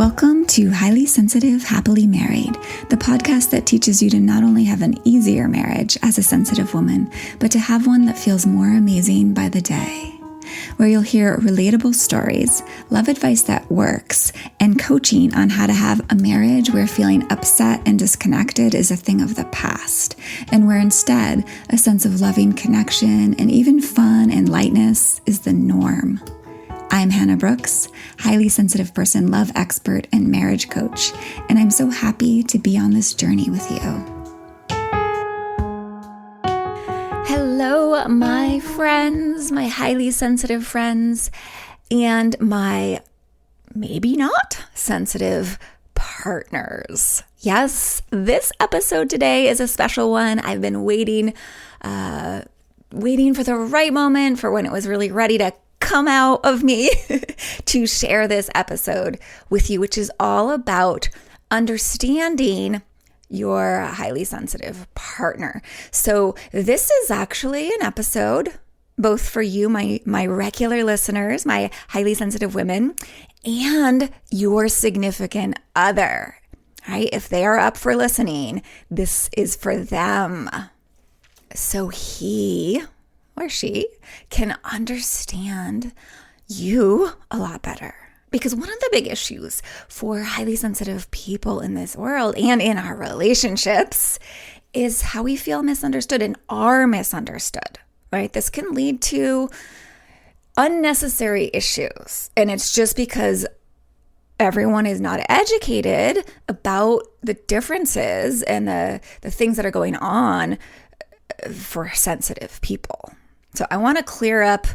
Welcome to Highly Sensitive, Happily Married, the podcast that teaches you to not only have an easier marriage as a sensitive woman, but to have one that feels more amazing by the day. Where you'll hear relatable stories, love advice that works, and coaching on how to have a marriage where feeling upset and disconnected is a thing of the past, and where instead a sense of loving connection and even fun and lightness is the norm. I'm Hannah Brooks, highly sensitive person, love expert, and marriage coach, and I'm so happy to be on this journey with you. Hello, my friends, my highly sensitive friends, and my maybe not sensitive partners. Yes, this episode today is a special one. I've been waiting for the right moment, for when it was really ready to come out of me to share this episode with you, which is all about understanding your highly sensitive partner. So this is actually an episode both for you, my regular listeners, my highly sensitive women, and your significant other, right? If they are up for listening, this is for them. So he or she can understand you a lot better. Because one of the big issues for highly sensitive people in this world and in our relationships is how we feel misunderstood and are misunderstood, right? This can lead to unnecessary issues. And it's just because everyone is not educated about the differences and the things that are going on for sensitive people. So I want to clear up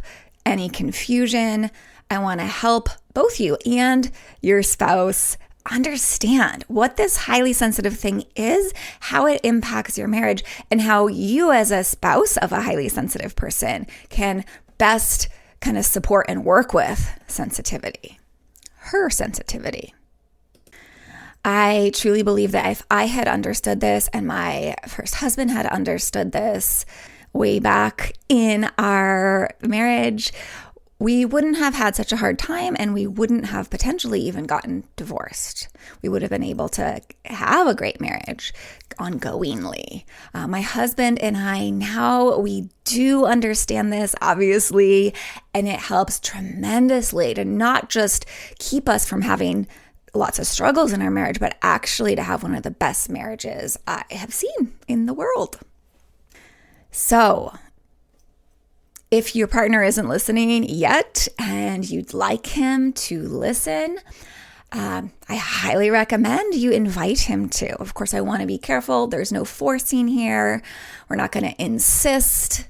any confusion. I want to help both you and your spouse understand what this highly sensitive thing is, how it impacts your marriage, and how you as a spouse of a highly sensitive person can best kind of support and work with her sensitivity. I truly believe that if I had understood this and my first husband had understood this way back in our marriage, we wouldn't have had such a hard time and we wouldn't have potentially even gotten divorced. We would have been able to have a great marriage ongoingly. My husband and I now, we do understand this, obviously, and it helps tremendously to not just keep us from having lots of struggles in our marriage, but actually to have one of the best marriages I have seen in the world. So, if your partner isn't listening yet and you'd like him to listen, I highly recommend you invite him to. Of course, I want to be careful. There's no forcing here. We're not going to insist,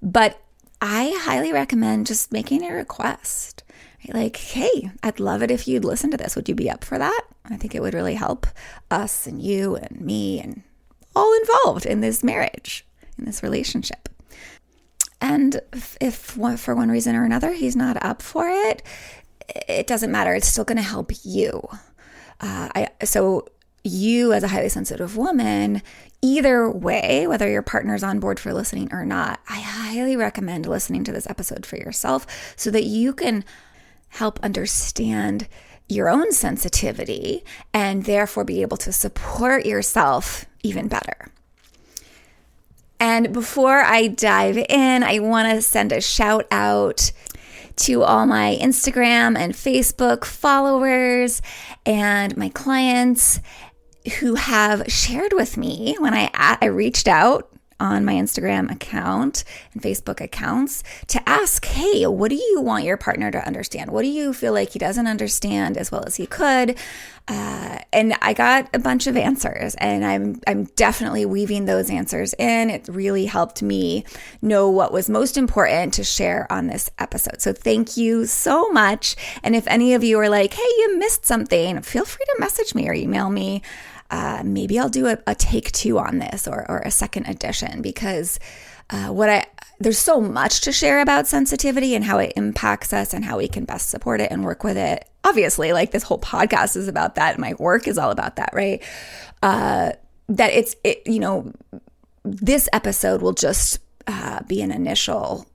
but I highly recommend just making a request. Like, hey, I'd love it if you'd listen to this. Would you be up for that? I think it would really help us and you and me and all involved in this marriage, in this relationship. And if for one reason or another he's not up for it, it doesn't matter. It's still going to help you. So you as a highly sensitive woman, either way, whether your partner's on board for listening or not, I highly recommend listening to this episode for yourself so that you can help understand your own sensitivity and therefore be able to support yourself even better. And before I dive in, I want to send a shout out to all my Instagram and Facebook followers and my clients who have shared with me when I reached out on my Instagram account and Facebook accounts to ask, hey, what do you want your partner to understand? What do you feel like he doesn't understand as well as he could? And I got a bunch of answers, and I'm definitely weaving those answers in. It really helped me know what was most important to share on this episode. So thank you so much. And if any of you are like, hey, you missed something, feel free to message me or email me. Maybe I'll do a take two on this or a second edition, because there's so much to share about sensitivity and how it impacts us and how we can best support it and work with it. Obviously, like this whole podcast is about that. My work is all about that, right? This episode will just be an initial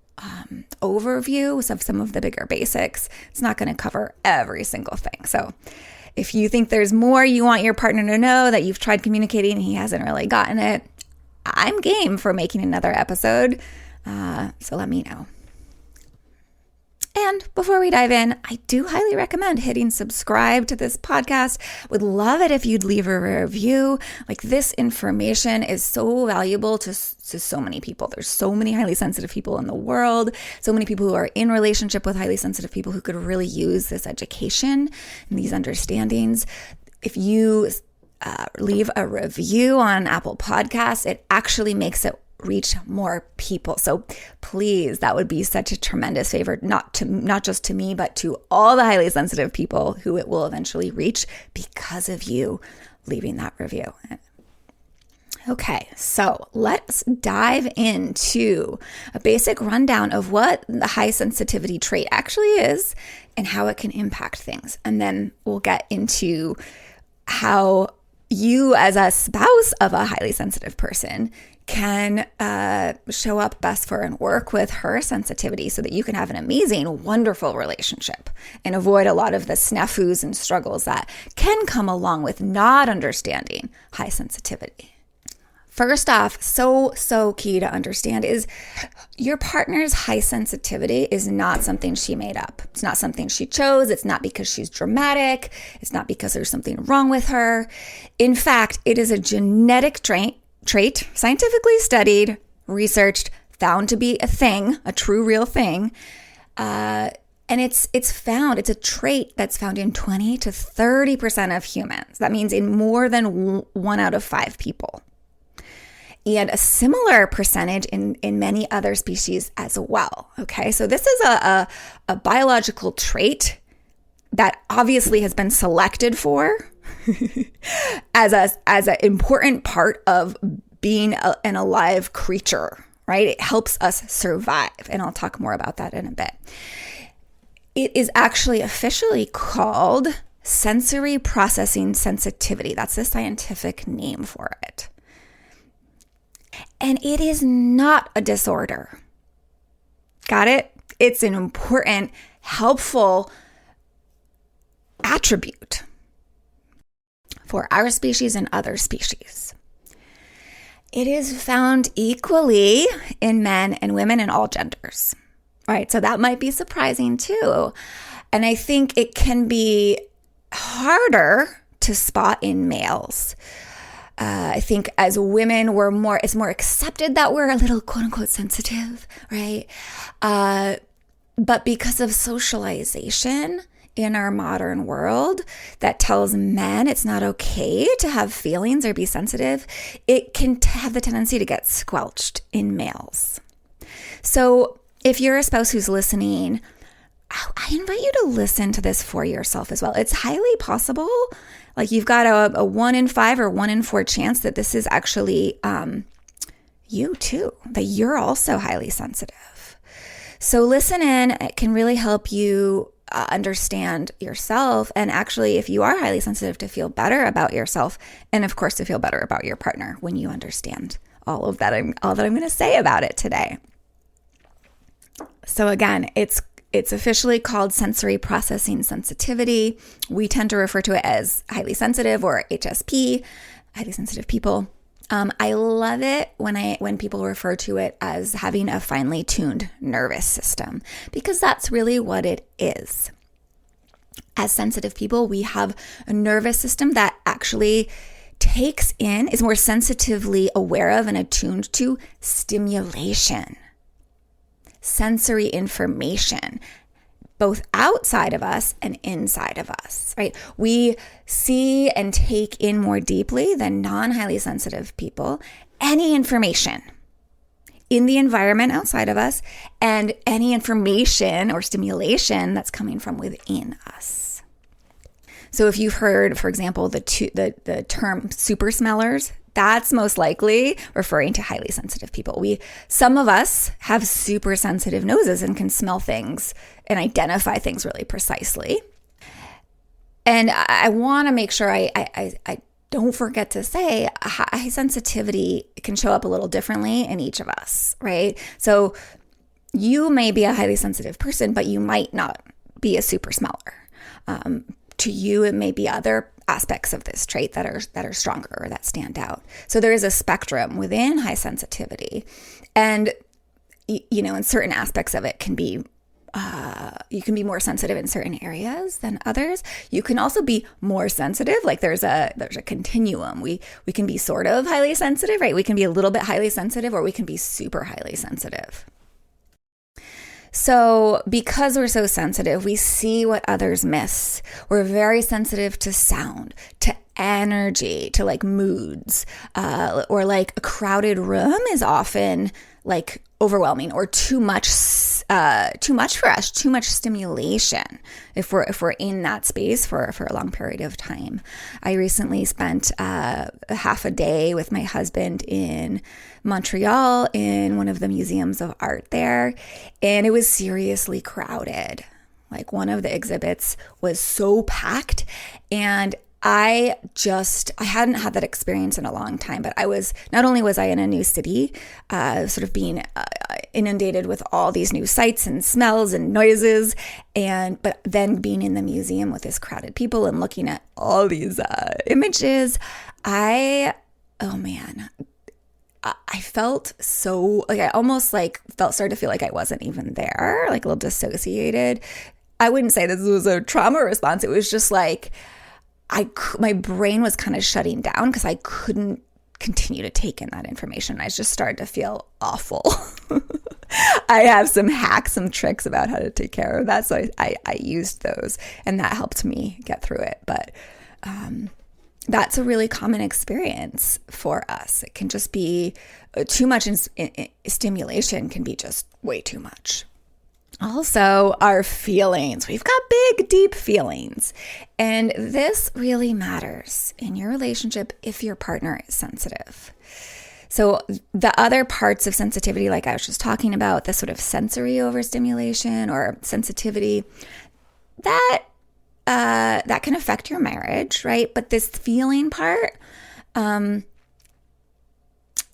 overview of some of the bigger basics. It's not going to cover every single thing. So If you think there's more you want your partner to know that you've tried communicating and he hasn't really gotten it, I'm game for making another episode. So let me know. And before we dive in, I do highly recommend hitting subscribe to this podcast. Would love it if you'd leave a review. Like, this information is so valuable to so many people. There's so many highly sensitive people in the world, so many people who are in relationship with highly sensitive people who could really use this education and these understandings. If you leave a review on Apple Podcasts, it actually makes it reach more people. So please, that would be such a tremendous favor, not just to me, but to all the highly sensitive people who it will eventually reach because of you leaving that review. Okay, so let's dive into a basic rundown of what the high sensitivity trait actually is and how it can impact things. And then we'll get into how you, as a spouse of a highly sensitive person, can show up best for and work with her sensitivity so that you can have an amazing, wonderful relationship and avoid a lot of the snafus and struggles that can come along with not understanding high sensitivity. First off, so key to understand is your partner's high sensitivity is not something she made up. It's not something she chose. It's not because she's dramatic. It's not because there's something wrong with her. In fact, it is a genetic trait, scientifically studied, researched, found to be a thing, a true, real thing. And it's a trait that's found in 20 to 30% of humans. That means in more than 1 out of 5 people. And a similar percentage in many other species as well. Okay, so this is a biological trait that obviously has been selected for as an important part of being an alive creature, right? It helps us survive, and I'll talk more about that in a bit. It is actually officially called sensory processing sensitivity. That's the scientific name for it. And it is not a disorder. Got it? It's an important, helpful attribute for our species and other species. It is found equally in men and women and all genders, right? So that might be surprising too. And I think it can be harder to spot in males. I think as women, it's more accepted that we're a little quote unquote sensitive, right? But because of socialization in our modern world that tells men it's not okay to have feelings or be sensitive, it can have the tendency to get squelched in males. So if you're a spouse who's listening, I invite you to listen to this for yourself as well. It's highly possible. Like, you've got a 1 in 5 or 1 in 4 chance that this is actually you too, that you're also highly sensitive. So listen in. It can really help you understand yourself. And actually, if you are highly sensitive, to feel better about yourself. And of course, to feel better about your partner when you understand all that I'm going to say about it today. So again, it's officially called sensory processing sensitivity. We tend to refer to it as highly sensitive or HSP, highly sensitive people. I love it when people refer to it as having a finely tuned nervous system, because that's really what it is. As sensitive people, we have a nervous system that actually is more sensitively aware of and attuned to stimulation, sensory information, both outside of us and inside of us, right? We see and take in more deeply than non-highly sensitive people any information in the environment outside of us and any information or stimulation that's coming from within us. So if you've heard, for example, the term super smellers, that's most likely referring to highly sensitive people. Some of us have super sensitive noses and can smell things and identify things really precisely. And I want to make sure I don't forget to say high sensitivity can show up a little differently in each of us, right? So you may be a highly sensitive person, but you might not be a super smeller. to you, it may be other aspects of this trait that are stronger or that stand out. So there is a spectrum within high sensitivity, and in certain aspects of it can be you can be more sensitive in certain areas than others. You can also be more sensitive. Like there's a continuum. We can be sort of highly sensitive, right? We can be a little bit highly sensitive, or we can be super highly sensitive. So because we're so sensitive, we see what others miss. We're very sensitive to sound, to energy, to like moods, or like a crowded room is often like overwhelming or too much for us, too much stimulation if we're in that space for a long period of time. I recently spent half a day with my husband in Montreal in one of the museums of art there, and it was seriously crowded. Like one of the exhibits was so packed, and I hadn't had that experience in a long time, but not only was I in a new city, sort of being inundated with all these new sights and smells and noises, but then being in the museum with this crowded people and looking at all these images, I felt so, like I almost started to feel like I wasn't even there, like a little dissociated. I wouldn't say this was a trauma response. It was just like, my brain was kind of shutting down because I couldn't continue to take in that information. I just started to feel awful. I have some hacks, some tricks about how to take care of that. So I used those, and that helped me get through it. But that's a really common experience for us. It can just be too much stimulation can be just way too much. Also, our feelings. We've got big, deep feelings. And this really matters in your relationship if your partner is sensitive. So the other parts of sensitivity, like I was just talking about, the sort of sensory overstimulation or sensitivity, that can affect your marriage, right? But this feeling part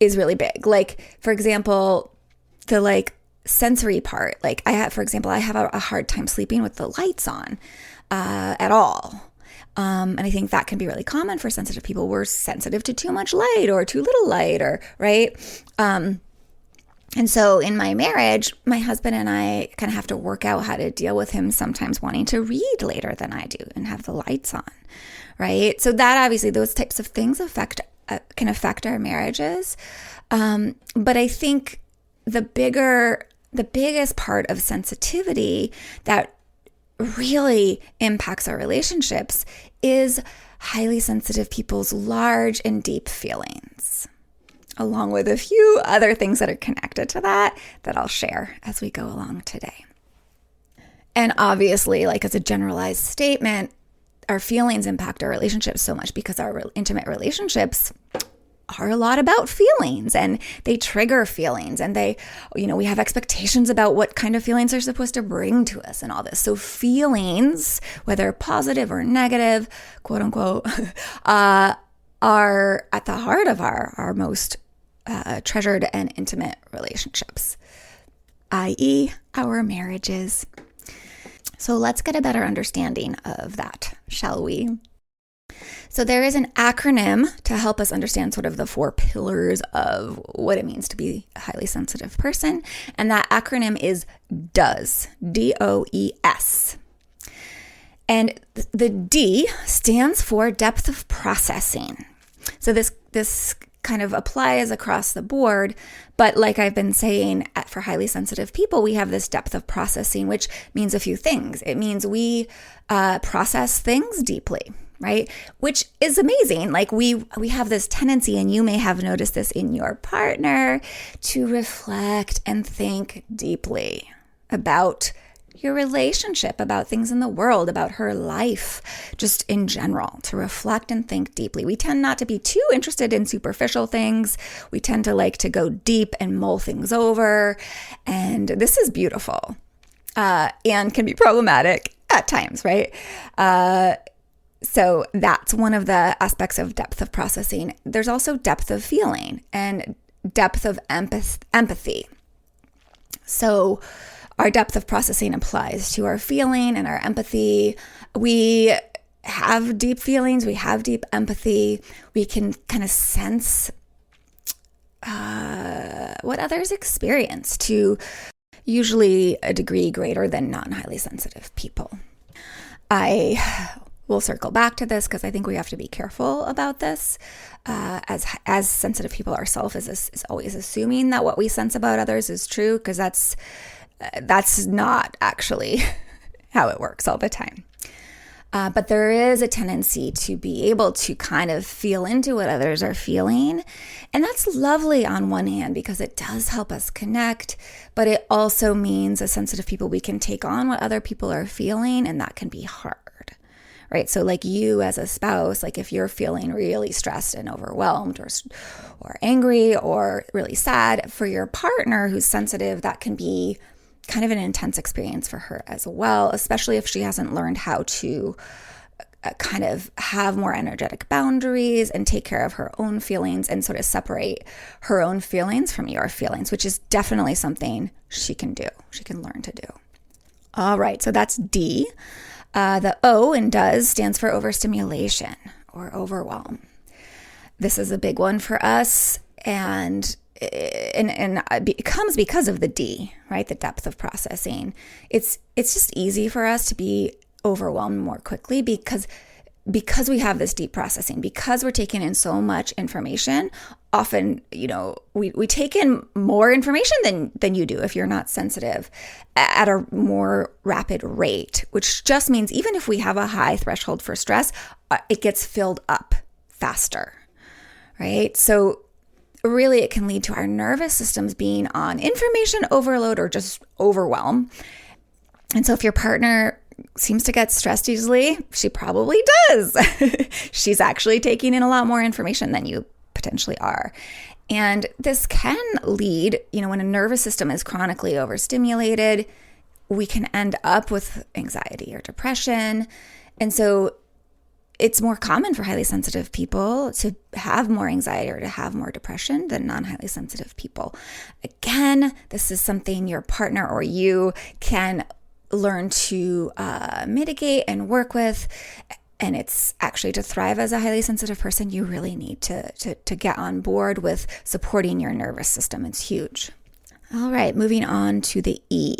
is really big. Like, for example, the sensory part, like I have a hard time sleeping with the lights on at all. And I think that can be really common for sensitive people. We're sensitive to too much light or too little light, or right. And so in my marriage, my husband and I kind of have to work out how to deal with him sometimes wanting to read later than I do and have the lights on, right? So that obviously those types of things can affect our marriages. But I think the biggest part of sensitivity that really impacts our relationships is highly sensitive people's large and deep feelings, along with a few other things that are connected to that I'll share as we go along today. And obviously, like as a generalized statement, our feelings impact our relationships so much because our intimate relationships are a lot about feelings, and they trigger feelings, and we have expectations about what kind of feelings they're supposed to bring to us and all this. So feelings, whether positive or negative, quote unquote, are at the heart of our most treasured and intimate relationships, i.e. our marriages. So let's get a better understanding of that, shall we? So there is an acronym to help us understand sort of the 4 pillars of what it means to be a highly sensitive person. And that acronym is DOES, DOES. And the D stands for depth of processing. So this kind of applies across the board. But like I've been saying, for highly sensitive people, we have this depth of processing, which means a few things. It means we process things deeply, right? Which is amazing. Like we have this tendency, and you may have noticed this in your partner, to reflect and think deeply about your relationship, about things in the world, about her life, just in general, to reflect and think deeply. We tend not to be too interested in superficial things. We tend to like to go deep and mull things over. And this is beautiful and can be problematic at times, right? So that's one of the aspects of depth of processing. There's also depth of feeling and depth of empathy. So our depth of processing applies to our feeling and our empathy. We have deep feelings, we have deep empathy, we can kind of sense what others experience to usually a degree greater than non-highly sensitive people. I will circle back to this because I think we have to be careful about this. As sensitive people ourselves is always assuming that what we sense about others is true, because that's not actually how it works all the time. But there is a tendency to be able to kind of feel into what others are feeling. And that's lovely on one hand because it does help us connect, but it also means as sensitive people, we can take on what other people are feeling, and that can be hard, right? So like you as a spouse, like if you're feeling really stressed and overwhelmed or angry or really sad, for your partner who's sensitive, that can be kind of an intense experience for her as well, especially if she hasn't learned how to kind of have more energetic boundaries and take care of her own feelings and sort of separate her own feelings from your feelings, which is definitely something she can do. She can learn to do. All right, so that's D. The O in does stands for overstimulation or overwhelm. This is a big one for us, and it comes because of the D, right? The depth of processing. It's just easy for us to be overwhelmed more quickly because we have this deep processing, because we're taking in so much information. Often, we take in more information than you do if you're not sensitive at a more rapid rate, which just means even if we have a high threshold for stress, it gets filled up faster, right? So really, it can lead to our nervous systems being on information overload or just overwhelm. And so if your partner seems to get stressed easily, she probably does. She's actually taking in a lot more information than you potentially are. And this can lead, when a nervous system is chronically overstimulated, we can end up with anxiety or depression. And so it's more common for highly sensitive people to have more anxiety or to have more depression than non-highly sensitive people. Again, this is something your partner or you can learn to mitigate and work with. And it's actually, to thrive as a highly sensitive person, you really need to get on board with supporting your nervous system. It's huge. All right, moving on to the E.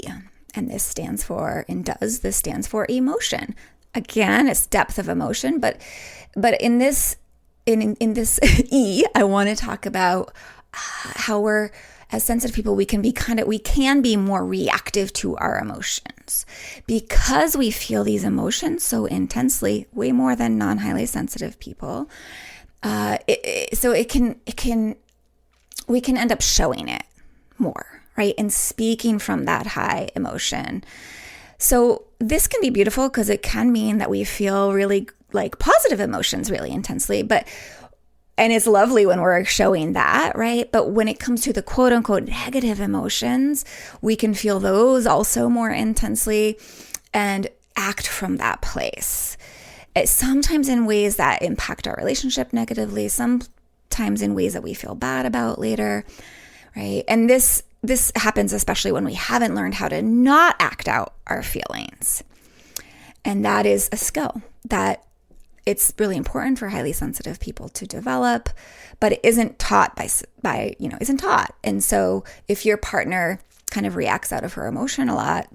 And this stands for emotion. Again, it's depth of emotion, but in this E, I want to talk about how we're, as sensitive people, we can be more reactive to our emotions because we feel these emotions so intensely, way more than non-highly sensitive people. We can end up showing it more, right? And speaking from that high emotion. So this can be beautiful because it can mean that we feel really like positive emotions really intensely, and it's lovely when we're showing that, right? But when it comes to the quote unquote negative emotions, we can feel those also more intensely and act from that place. Sometimes in ways that impact our relationship negatively, sometimes in ways that we feel bad about later, right? And this happens especially when we haven't learned how to not act out our feelings. And that is a skill that it's really important for highly sensitive people to develop, but it isn't taught isn't taught. And so if your partner kind of reacts out of her emotion a lot,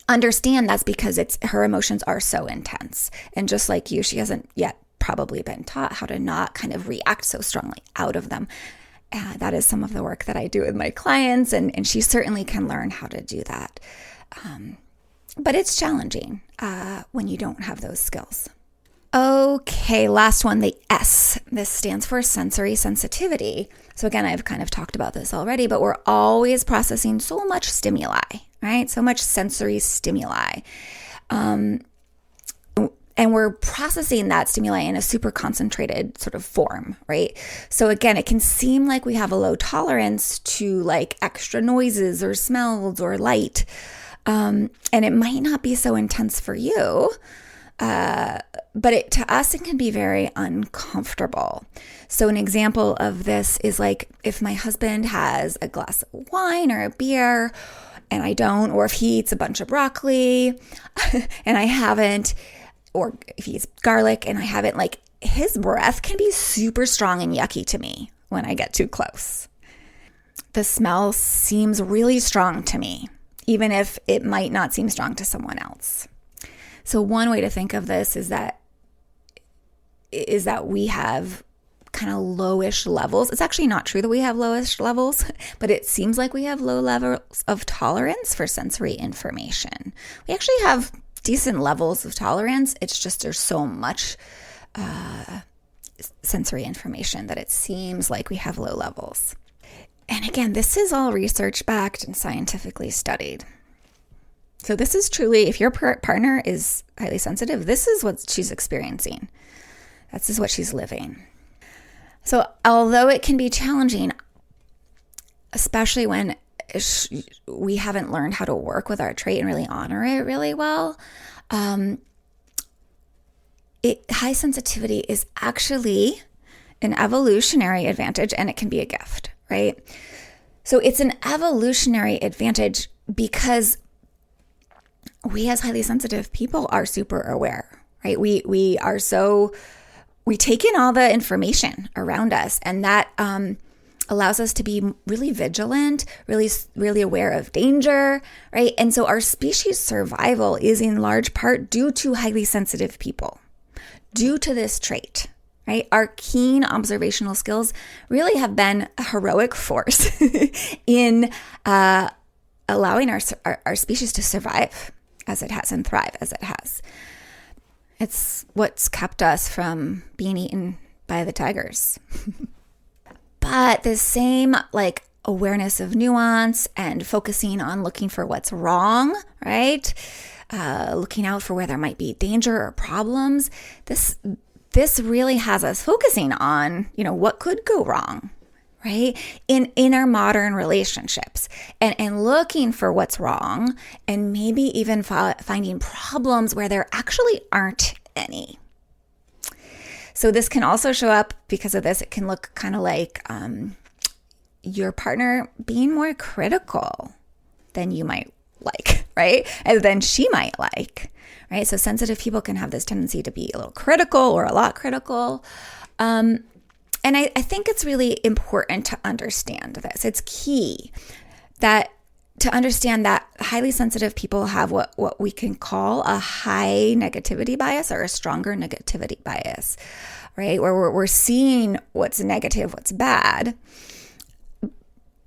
understand that's because her emotions are so intense. And just like you, she hasn't yet probably been taught how to not kind of react so strongly out of them. That is some of the work that I do with my clients, and she certainly can learn how to do that. But it's challenging when you don't have those skills. Okay, last one, the S. This stands for sensory sensitivity. So again, I've kind of talked about this already, but we're always processing so much stimuli, right? So much sensory stimuli. And we're processing that stimuli in a super concentrated sort of form, right? So again, it can seem like we have a low tolerance to like extra noises or smells or light. And it might not be so intense for you, but to us, it can be very uncomfortable. So an example of this is like if my husband has a glass of wine or a beer and I don't, or if he eats a bunch of broccoli and I haven't, or if he eats garlic and I haven't, like his breath can be super strong and yucky to me when I get too close. The smell seems really strong to me, even if it might not seem strong to someone else. So one way to think of this is that we have kind of lowish levels. It's actually not true that we have lowish levels, but it seems like we have low levels of tolerance for sensory information. We actually have decent levels of tolerance. It's just there's so much sensory information that it seems like we have low levels. And again, this is all research-backed and scientifically studied. So this is truly, if your partner is highly sensitive, this is what she's experiencing. This is what she's living. So although it can be challenging, especially when we haven't learned how to work with our trait and really honor it really well, high sensitivity is actually an evolutionary advantage, and it can be a gift, right? So it's an evolutionary advantage because we as highly sensitive people are super aware, right? We take in all the information around us, and that allows us to be really vigilant, really aware of danger, right? And so our species survival is in large part due to highly sensitive people, due to this trait, right? Our keen observational skills really have been a heroic force in allowing our species to survive as it has and thrive as it has. It's what's kept us from being eaten by the tigers. But the same awareness of nuance and focusing on looking for what's wrong, right? Looking out for where there might be danger or problems. This really has us focusing on, what could go wrong, right? In our modern relationships and looking for what's wrong and maybe even finding problems where there actually aren't any. So this can also show up because of this. It can look kind of like your partner being more critical than you might like, right? And than she might like, right? So sensitive people can have this tendency to be a little critical or a lot critical. And I think it's really important to understand this. It's key to understand that highly sensitive people have what we can call a high negativity bias or a stronger negativity bias, right? Where we're seeing what's negative, what's bad.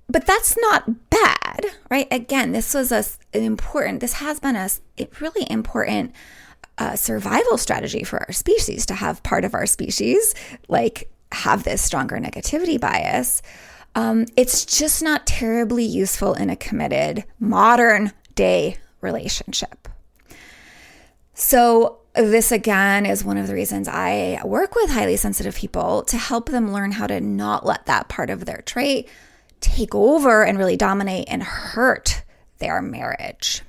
But that's not bad, right? Again, this has been a really important survival strategy for our species, to have part of our species have this stronger negativity bias. It's just not terribly useful in a committed modern day relationship. So this again is one of the reasons I work with highly sensitive people, to help them learn how to not let that part of their trait take over and really dominate and hurt their marriage.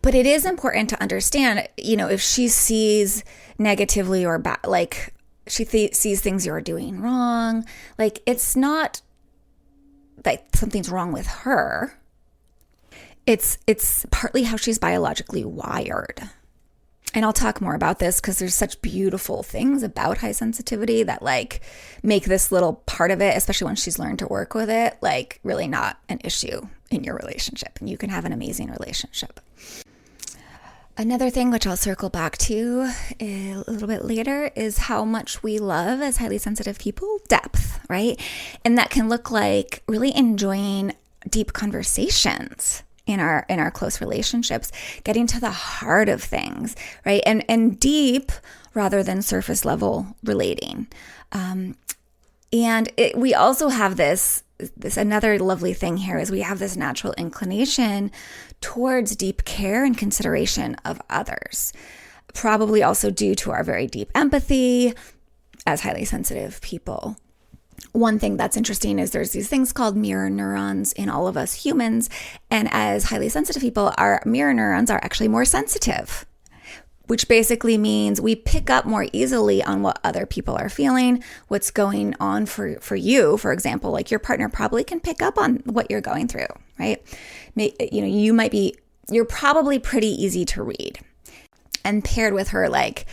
But it is important to understand, if she sees negatively or bad, she sees things you're doing wrong, it's not that something's wrong with her. It's partly how she's biologically wired. And I'll talk more about this because there's such beautiful things about high sensitivity that make this little part of it, especially when she's learned to work with it, really not an issue in your relationship, and you can have an amazing relationship. Another thing, which I'll circle back to a little bit later, is how much we love as highly sensitive people depth, right? And that can look like really enjoying deep conversations in our close relationships, getting to the heart of things, right? And deep rather than surface level relating. We also have this another lovely thing here is we have this natural inclination towards deep care and consideration of others, probably also due to our very deep empathy as highly sensitive people. One thing that's interesting is there's these things called mirror neurons in all of us humans, and as highly sensitive people, our mirror neurons are actually more sensitive, which basically means we pick up more easily on what other people are feeling, what's going on for you. For example, your partner probably can pick up on what you're going through, right? you're probably pretty easy to read. And paired with her like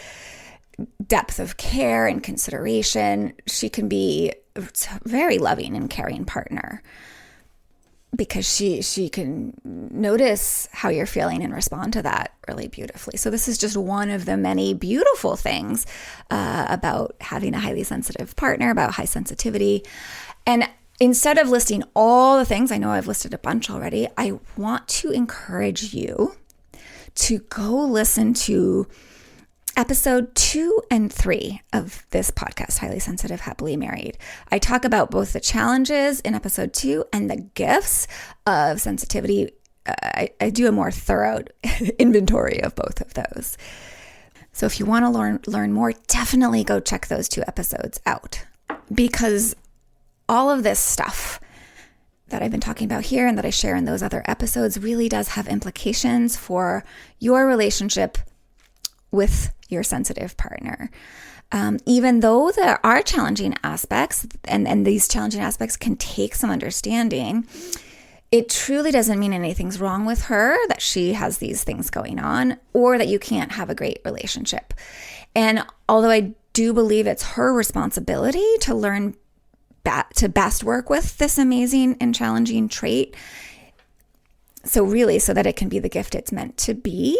depth of care and consideration, she can be a very loving and caring partner, because she can notice how you're feeling and respond to that really beautifully. So this is just one of the many beautiful things about having a highly sensitive partner, about high sensitivity. And instead of listing all the things, I know I've listed a bunch already, I want to encourage you to go listen to episode 2 and 3 of this podcast, Highly Sensitive, Happily Married. I talk about both the challenges in episode 2 and the gifts of sensitivity. I do a more thorough inventory of both of those. So if you want to learn more, definitely go check those 2 episodes out, because all of this stuff that I've been talking about here and that I share in those other episodes really does have implications for your relationship with your sensitive partner. Even though there are challenging aspects, and these challenging aspects can take some understanding, it truly doesn't mean anything's wrong with her, that she has these things going on, or that you can't have a great relationship. And although I do believe it's her responsibility to learn to best work with this amazing and challenging trait, so that it can be the gift it's meant to be,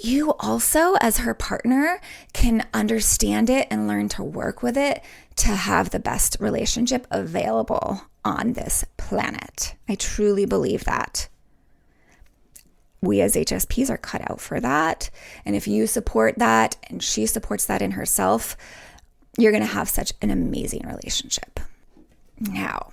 you also, as her partner, can understand it and learn to work with it to have the best relationship available on this planet. I truly believe that. We as HSPs are cut out for that. And if you support that and she supports that in herself, you're going to have such an amazing relationship. Now,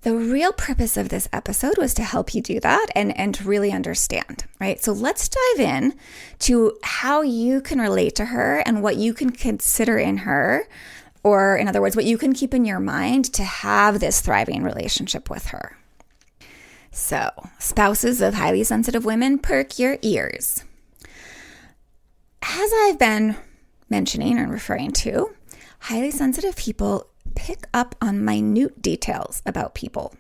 the real purpose of this episode was to help you do that and to really understand, right? So let's dive in to how you can relate to her and what you can consider in her, or in other words, what you can keep in your mind to have this thriving relationship with her. So, spouses of highly sensitive women, perk your ears. As I've been mentioning and referring to, highly sensitive people pick up on minute details about people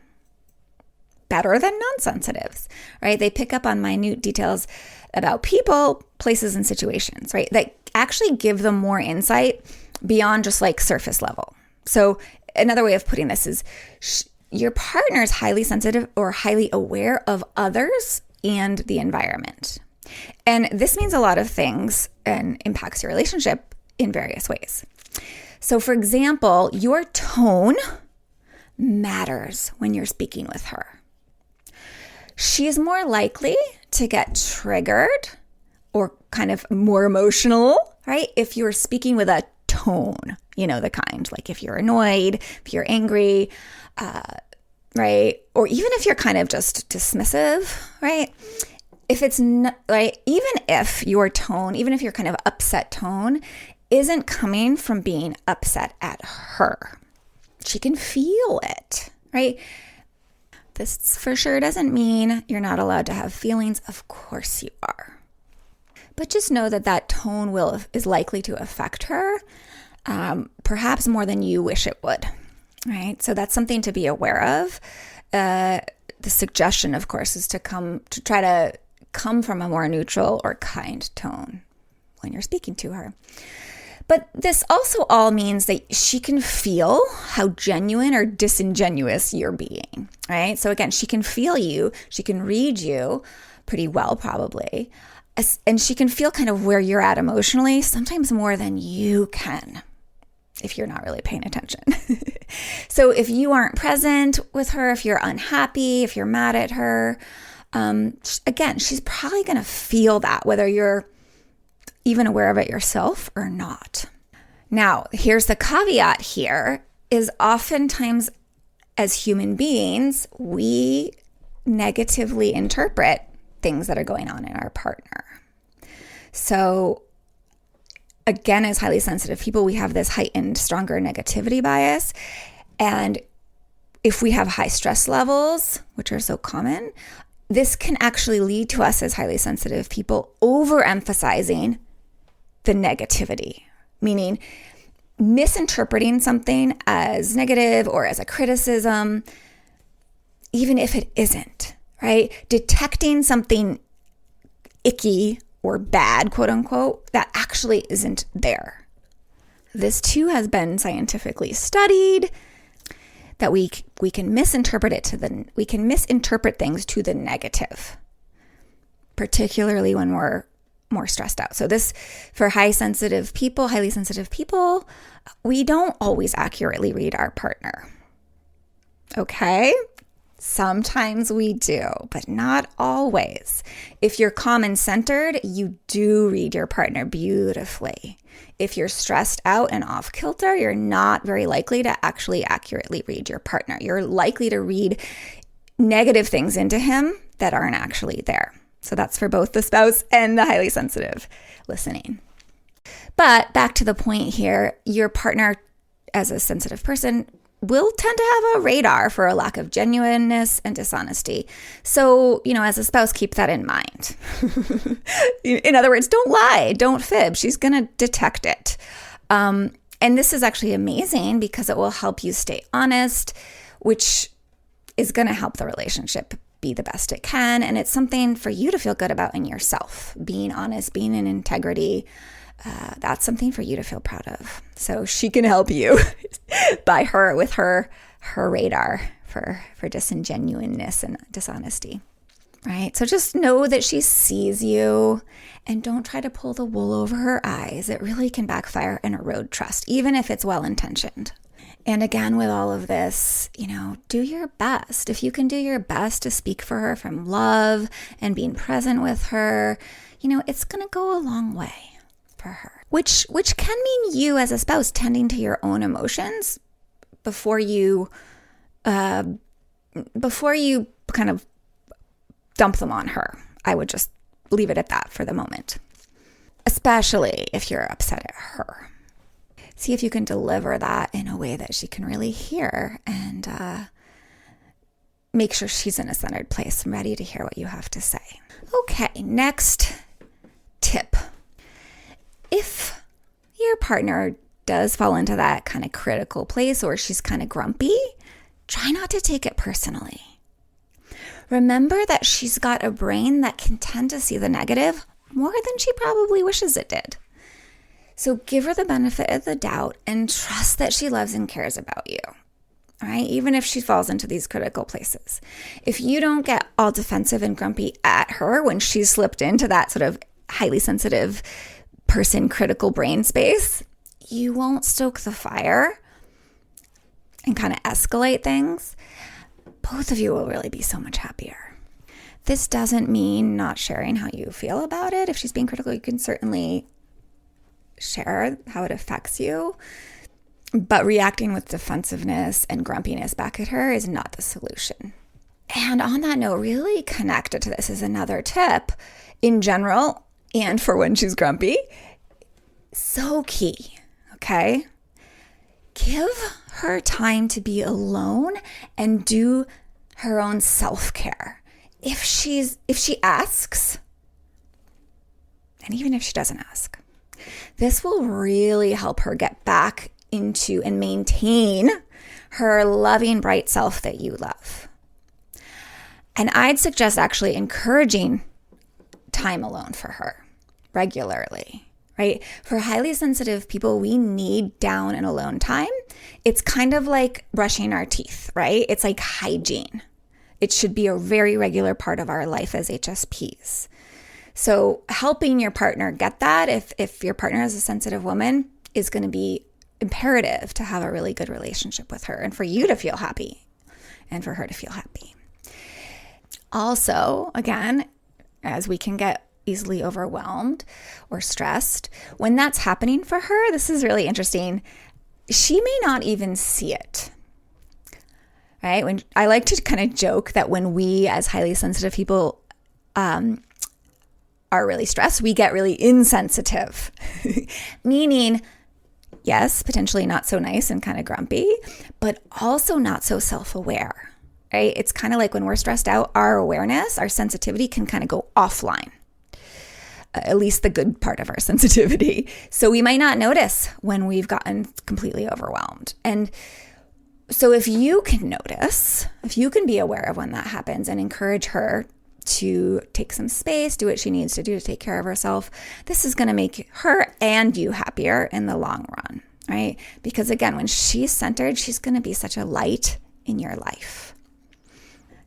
better than non-sensitives, right? They pick up on minute details about people, places, and situations, right? That actually give them more insight beyond just like surface level. So another way of putting this is your partner is highly sensitive or highly aware of others and the environment. And this means a lot of things and impacts your relationship in various ways. So for example, your tone matters when you're speaking with her. She is more likely to get triggered or kind of more emotional, right? If you're speaking with a tone, the kind, like if you're annoyed, if you're angry, right? Or even if you're kind of just dismissive, right? If it's not, right, even if your kind of upset tone isn't coming from being upset at her, she can feel it, right? This for sure doesn't mean you're not allowed to have feelings. Of course you are. But just know that tone is likely to affect her, perhaps more than you wish it would, right? So that's something to be aware of. The suggestion, of course, is to try to come from a more neutral or kind tone when you're speaking to her. But this also all means that she can feel how genuine or disingenuous you're being, right? So again, she can feel you, she can read you pretty well probably, and she can feel kind of where you're at emotionally, sometimes more than you can if you're not really paying attention. So if you aren't present with her, if you're unhappy, if you're mad at her, again, she's probably going to feel that, whether you're even aware of it yourself or not. Now, here's the caveat here, is oftentimes as human beings, we negatively interpret things that are going on in our partner. So again, as highly sensitive people, we have this heightened, stronger negativity bias. And if we have high stress levels, which are so common, this can actually lead to us as highly sensitive people overemphasizing the negativity, meaning misinterpreting something as negative or as a criticism, even if it isn't, right? Detecting something icky or bad, quote unquote, that actually isn't there. This too has been scientifically studied, that we can misinterpret things to the negative, particularly when we're more stressed out. So this, for highly sensitive people, we don't always accurately read our partner. Okay? Sometimes we do, but not always. If you're calm and centered, you do read your partner beautifully. If you're stressed out and off kilter, you're not very likely to actually accurately read your partner. You're likely to read negative things into him that aren't actually there. So that's for both the spouse and the highly sensitive listening. But back to the point here, your partner as a sensitive person will tend to have a radar for a lack of genuineness and dishonesty. So, as a spouse, keep that in mind. In other words, don't lie, don't fib. She's going to detect it. And this is actually amazing because it will help you stay honest, which is going to help the relationship be the best it can. And it's something for you to feel good about in yourself. Being honest, being in integrity, that's something for you to feel proud of. So she can help you with her radar for disingenuineness and dishonesty, right? So just know that she sees you and don't try to pull the wool over her eyes. It really can backfire and erode trust, even if it's well-intentioned. And again, with all of this, do your best. If you can do your best to speak for her from love and being present with her, it's going to go a long way for her, which can mean you as a spouse tending to your own emotions before you kind of dump them on her. I would just leave it at that for the moment, especially if you're upset at her. See if you can deliver that in a way that she can really hear and make sure she's in a centered place and ready to hear what you have to say. Okay, next tip. If your partner does fall into that kind of critical place or she's kind of grumpy, try not to take it personally. Remember that she's got a brain that can tend to see the negative more than she probably wishes it did. So give her the benefit of the doubt and trust that she loves and cares about you, all right? Even if she falls into these critical places. If you don't get all defensive and grumpy at her when she's slipped into that sort of highly sensitive person critical brain space, you won't stoke the fire and kind of escalate things. Both of you will really be so much happier. This doesn't mean not sharing how you feel about it. If she's being critical, you can certainly share how it affects you. But reacting with defensiveness and grumpiness back at her is not the solution. And on that note, really connected to this is another tip in general and for when she's grumpy. So key, okay? Give her time to be alone and do her own self-care. If she asks, and even if she doesn't ask, this will really help her get back into and maintain her loving, bright self that you love. And I'd suggest actually encouraging time alone for her regularly, right? For highly sensitive people, we need down and alone time. It's kind of like brushing our teeth, right? It's like hygiene. It should be a very regular part of our life as HSPs. So helping your partner get that, if your partner is a sensitive woman, is going to be imperative to have a really good relationship with her and for you to feel happy and for her to feel happy. Also, again, as we can get easily overwhelmed or stressed, when that's happening for her, this is really interesting. She may not even see it. Right? When I like to kind of joke that when we as highly sensitive people are really stressed, we get really insensitive, meaning, yes, potentially not so nice and kind of grumpy, but also not so self-aware, right? It's kind of like when we're stressed out, our awareness, our sensitivity can kind of go offline, at least the good part of our sensitivity. So we might not notice when we've gotten completely overwhelmed. And So if you can notice, if you can be aware of when that happens and encourage her to take some space, do what she needs to do to take care of herself, this is going to make her and you happier in the long run, right? Because again, when she's centered, she's going to be such a light in your life.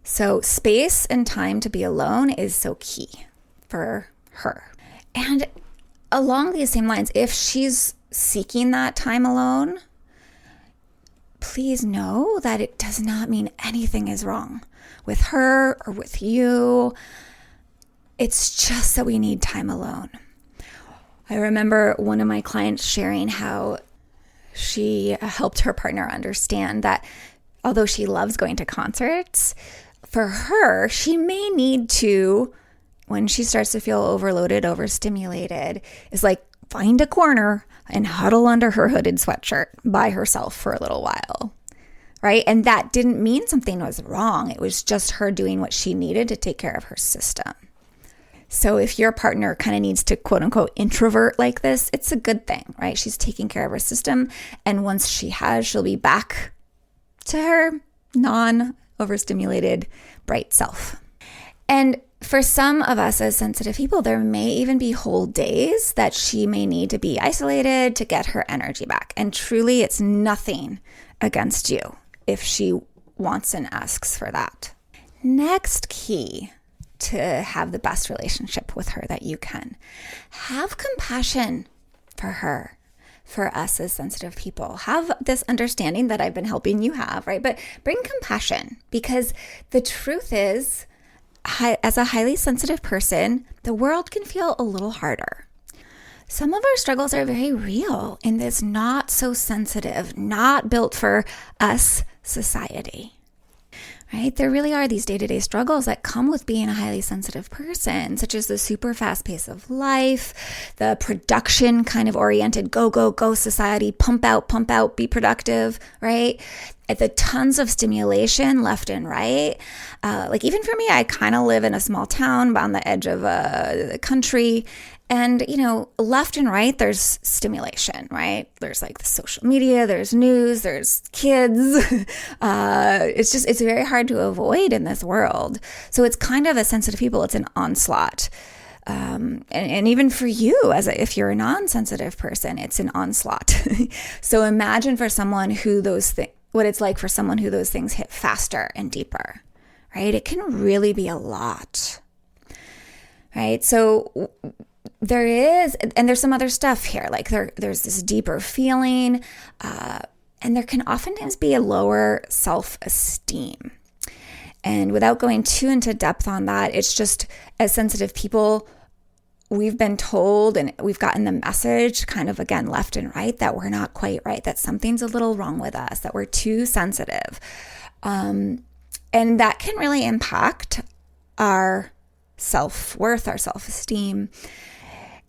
So space and time to be alone is so key for her. And along these same lines, if she's seeking that time alone, please know that it does not mean anything is wrong with her or with you. It's just that we need time alone. I remember one of my clients sharing how she helped her partner understand that although she loves going to concerts, for her, she may need to, when she starts to feel overloaded, overstimulated, is like find a corner and huddle under her hooded sweatshirt by herself for a little while, right? And that didn't mean something was wrong. It was just her doing what she needed to take care of her system. So if your partner kind of needs to quote unquote introvert like this, it's a good thing, right? She's taking care of her system. And once she has, she'll be back to her non-overstimulated, bright self. And for some of us as sensitive people, there may even be whole days that she may need to be isolated to get her energy back. And truly, it's nothing against you if she wants and asks for that. Next key to have the best relationship with her that you can. Have compassion for her, for us as sensitive people. Have this understanding that I've been helping you have, right? But bring compassion, because the truth is, as a highly sensitive person, the world can feel a little harder. Some of our struggles are very real in this not so sensitive, not built for us society, right? There really are these day-to-day struggles that come with being a highly sensitive person, such as the super fast pace of life, the production kind of oriented go, go, go society, pump out, be productive, right? At the tons of stimulation left and right. Like even for me, I kind of live in a small town on the edge of the country. And, left and right, there's stimulation, right? There's like the social media, there's news, there's kids. It's very hard to avoid in this world. So it's kind of, as sensitive people, it's an onslaught. And even for you, if you're a non-sensitive person, it's an onslaught. So imagine for someone who what it's like for someone who those things hit faster and deeper, right? It can really be a lot, right? So there's some other stuff here, like there's this deeper feeling, and there can oftentimes be a lower self-esteem. And without going too into depth on that, it's just, as sensitive people, we've been told and we've gotten the message kind of, again, left and right, that we're not quite right, that something's a little wrong with us, that we're too sensitive. And that can really impact our self-worth, our self-esteem.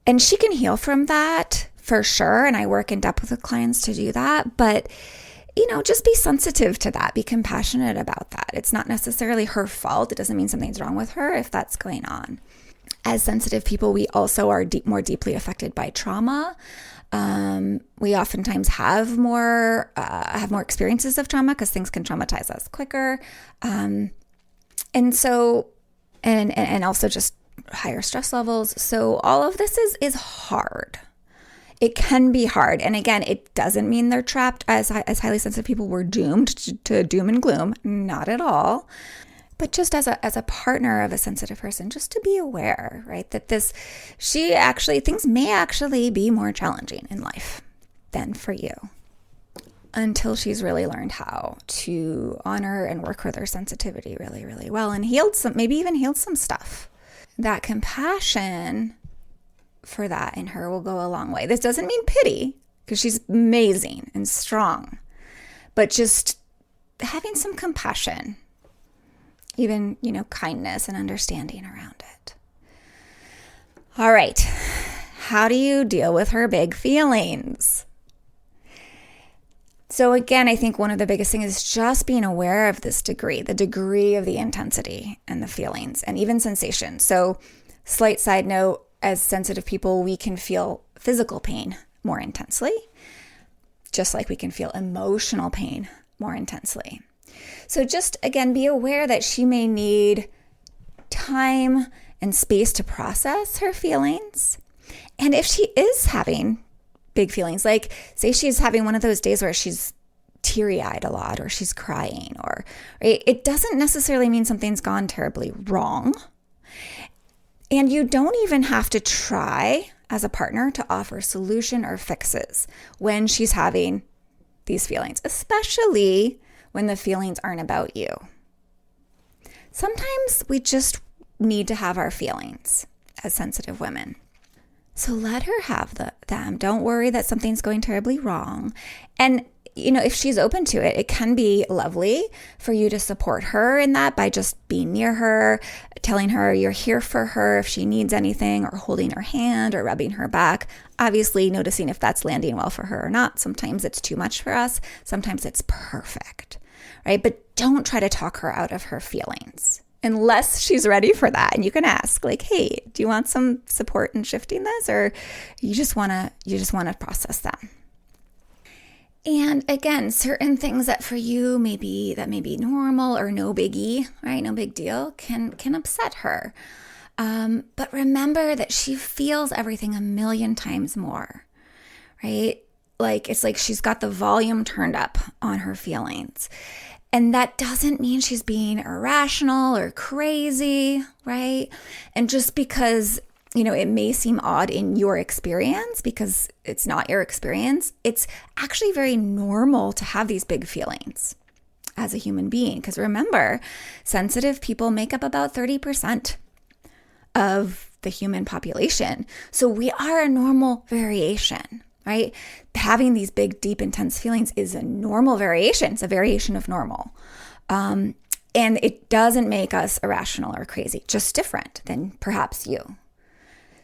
And she can heal from that for sure. And I work in depth with clients to do that. But, just be sensitive to that. Be compassionate about that. It's not necessarily her fault. It doesn't mean something's wrong with her if that's going on. As sensitive people, we also are more deeply affected by trauma. We oftentimes have more experiences of trauma because things can traumatize us quicker. And also just higher stress levels. So all of this is hard. It can be hard. And again, it doesn't mean they're trapped as highly sensitive people. We're doomed to doom and gloom. Not at all. But just as a partner of a sensitive person, just to be aware, right, that things may actually be more challenging in life than for you, until she's really learned how to honor and work with her sensitivity really, really well, and maybe even healed some stuff. That compassion for that in her will go a long way. This doesn't mean pity, because she's amazing and strong, but just having some compassion, even, kindness and understanding around it. All right. How do you deal with her big feelings? So again, I think one of the biggest things is just being aware of the degree of the intensity and the feelings and even sensation. So slight side note, as sensitive people, we can feel physical pain more intensely, just like we can feel emotional pain more intensely. So just, again, be aware that she may need time and space to process her feelings. And if she is having big feelings, like say she's having one of those days where she's teary-eyed a lot or she's crying, or right, it doesn't necessarily mean something's gone terribly wrong. And you don't even have to try as a partner to offer solution or fixes when she's having these feelings, especially when the feelings aren't about you. Sometimes we just need to have our feelings as sensitive women. So let her have them. Don't worry that something's going terribly wrong. And if she's open to it, it can be lovely for you to support her in that by just being near her, telling her you're here for her if she needs anything, or holding her hand or rubbing her back. Obviously, noticing if that's landing well for her or not. Sometimes it's too much for us. Sometimes it's perfect, right? But don't try to talk her out of her feelings unless she's ready for that. And you can ask, like, hey, do you want some support in shifting this, or you just want to process them? And again, certain things that for you may be normal or no biggie, right? No big deal, can upset her. But remember that she feels everything a million times more, right? Like it's like she's got the volume turned up on her feelings. And that doesn't mean she's being irrational or crazy, right? And just because it may seem odd in your experience because it's not your experience, it's actually very normal to have these big feelings as a human being. Because remember, sensitive people make up about 30% of the human population. So we are a normal variation, right? Having these big, deep, intense feelings is a normal variation. It's a variation of normal. And it doesn't make us irrational or crazy, just different than perhaps you.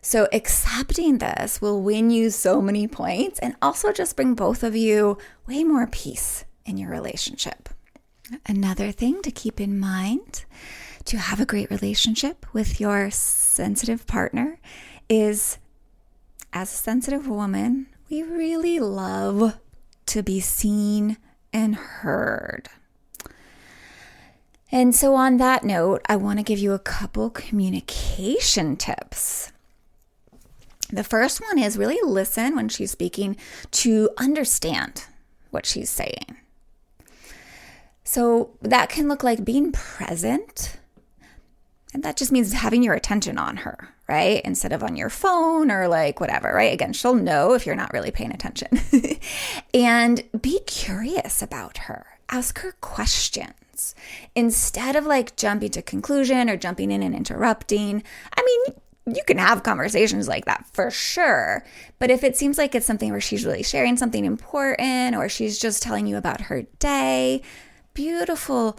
So accepting this will win you so many points and also just bring both of you way more peace in your relationship. Another thing to keep in mind to have a great relationship with your sensitive partner is, as a sensitive woman, we really love to be seen and heard. And so on that note, I want to give you a couple communication tips. The first one is really listen when she's speaking to understand what she's saying. So that can look like being present. And that just means having your attention on her, right? Instead of on your phone or like whatever, right? Again, she'll know if you're not really paying attention. And be curious about her. Ask her questions. Instead of like jumping to conclusion or jumping in and interrupting. I mean, you can have conversations like that for sure. But if it seems like it's something where she's really sharing something important or she's just telling you about her day, beautiful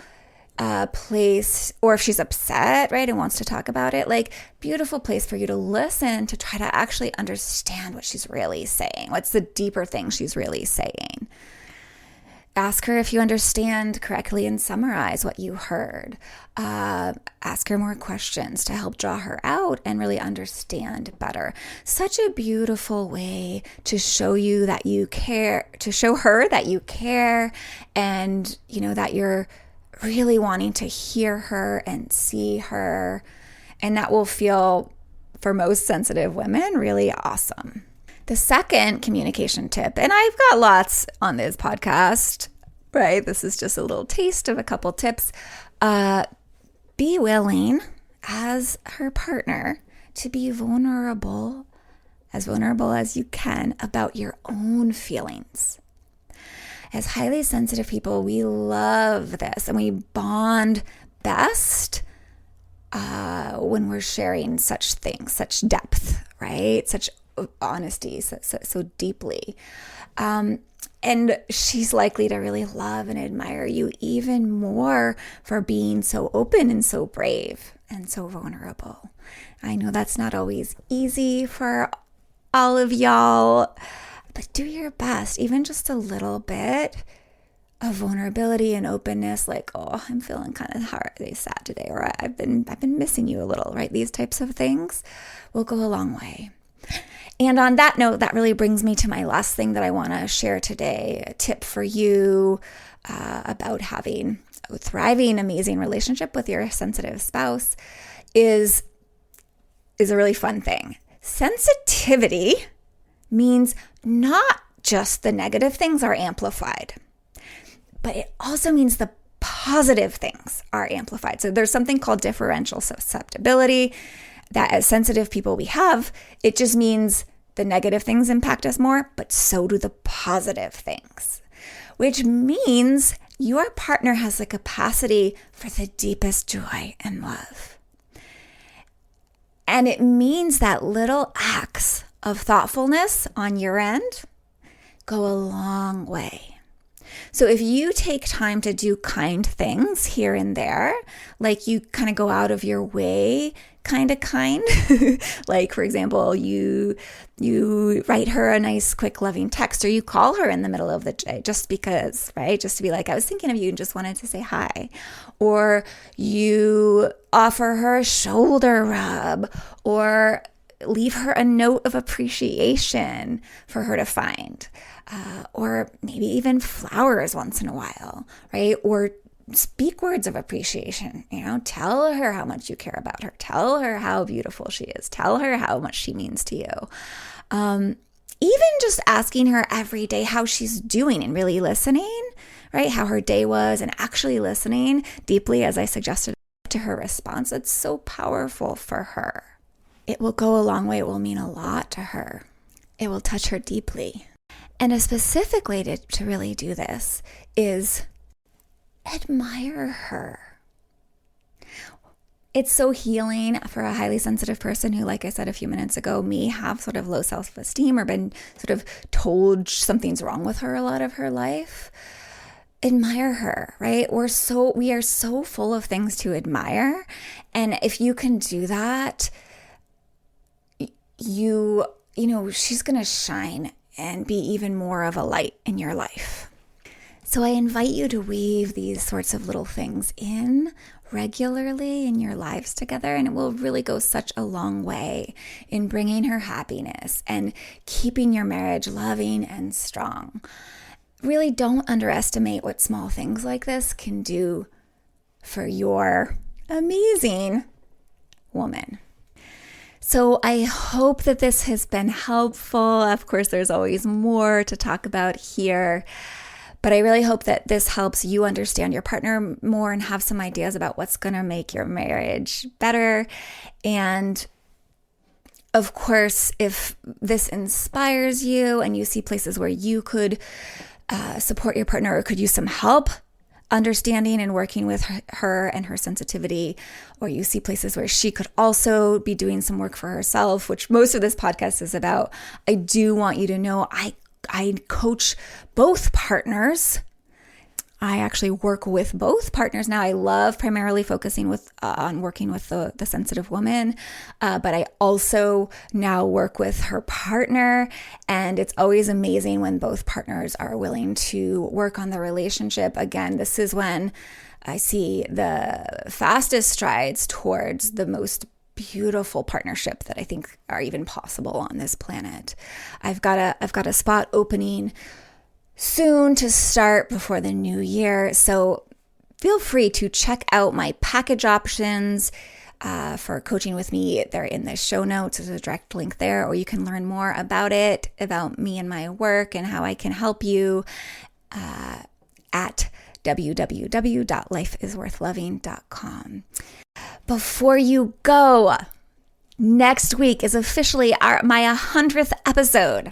place, or if she's upset, right, and wants to talk about it, like beautiful place for you to listen to try to actually understand what she's really saying. What's the deeper thing she's really saying? Ask her if you understand correctly and summarize what you heard. Ask her more questions to help draw her out and really understand better. Such a beautiful way to show you that you care, to show her that you care, and that you're really wanting to hear her and see her. And that will feel, for most sensitive women, really awesome. The second communication tip, and I've got lots on this podcast, right? This is just a little taste of a couple tips. Be willing as her partner to be vulnerable as you can about your own feelings. As highly sensitive people, we love this and we bond best when we're sharing such things, such depth, right? Such honesty, so deeply. And she's likely to really love and admire you even more for being so open and so brave and so vulnerable. I know that's not always easy for all of y'all, but do your best, even just a little bit of vulnerability and openness, like, oh, I'm feeling kind of sad today, or I've been missing you a little, right? These types of things will go a long way. And on that note, that really brings me to my last thing that I want to share today. A tip for you about having a thriving, amazing relationship with your sensitive spouse is a really fun thing. Sensitivity means not just the negative things are amplified, but it also means the positive things are amplified. So there's something called differential susceptibility that as sensitive people we have. It just means the negative things impact us more, but so do the positive things, which means your partner has the capacity for the deepest joy and love. And it means that little acts of thoughtfulness on your end go a long way. So if you take time to do kind things here and there, like you kind of go out of your way, kind, like for example, you write her a nice, quick, loving text, or you call her in the middle of the day just because, right? Just to be like, I was thinking of you and just wanted to say hi. Or you offer her a shoulder rub, or leave her a note of appreciation for her to find. Or maybe even flowers once in a while, right? Or speak words of appreciation, tell her how much you care about her. Tell her how beautiful she is. Tell her how much she means to you. Even just asking her every day how she's doing and really listening, right? How her day was, and actually listening deeply, as I suggested, to her response. It's so powerful for her. It will go a long way. It will mean a lot to her. It will touch her deeply. And a specific way to really do this is admire her. It's so healing for a highly sensitive person who, like I said a few minutes ago, may have sort of low self-esteem or been sort of told something's wrong with her a lot of her life. Admire her, right? We are so full of things to admire. And if you can do that, she's going to shine and be even more of a light in your life. So I invite you to weave these sorts of little things in regularly in your lives together, and it will really go such a long way in bringing her happiness and keeping your marriage loving and strong. Really don't underestimate what small things like this can do for your amazing woman. So I hope that this has been helpful. Of course, there's always more to talk about here, but I really hope that this helps you understand your partner more and have some ideas about what's going to make your marriage better. And of course, if this inspires you and you see places where you could support your partner or could use some help understanding and working with her and her sensitivity, or you see places where she could also be doing some work for herself, which most of this podcast is about, I do want you to know I coach both partners. I actually work with both partners now. I love primarily focusing on working with the sensitive woman, but I also now work with her partner, and it's always amazing when both partners are willing to work on the relationship. Again, this is when I see the fastest strides towards the most beautiful partnership that I think are even possible on this planet. I've got a spot opening soon to start before the new year. So feel free to check out my package options for coaching with me. They're in the show notes. There's a direct link there, or you can learn more about me and my work and how I can help you at www.lifeisworthloving.com. Before you go, next week is officially my 100th episode.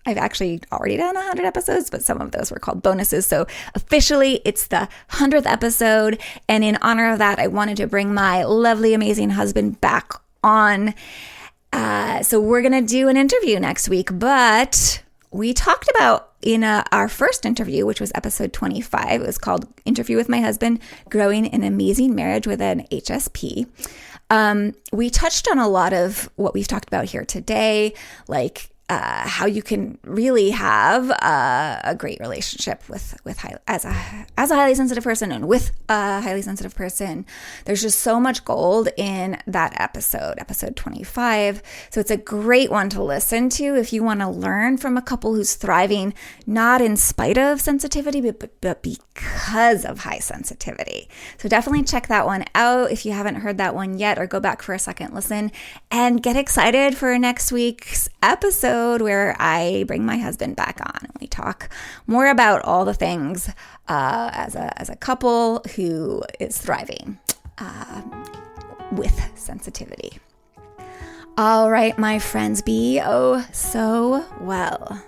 I've actually already done 100 episodes, but some of those were called bonuses. So officially, it's the 100th episode. And in honor of that, I wanted to bring my lovely, amazing husband back on. So we're going to do an interview next week. But we talked about in our first interview, which was episode 25, it was called Interview with My Husband, Growing an Amazing Marriage with an HSP. We touched on a lot of what we've talked about here today, like how you can really have a great relationship as a highly sensitive person and with a highly sensitive person. There's just so much gold in that episode 25. So it's a great one to listen to if you want to learn from a couple who's thriving, not in spite of sensitivity, but because of high sensitivity. So definitely check that one out if you haven't heard that one yet, or go back for a second listen and get excited for next week's episode where I bring my husband back on and we talk more about all the things as a couple who is thriving with sensitivity. All right, my friends, be oh so well.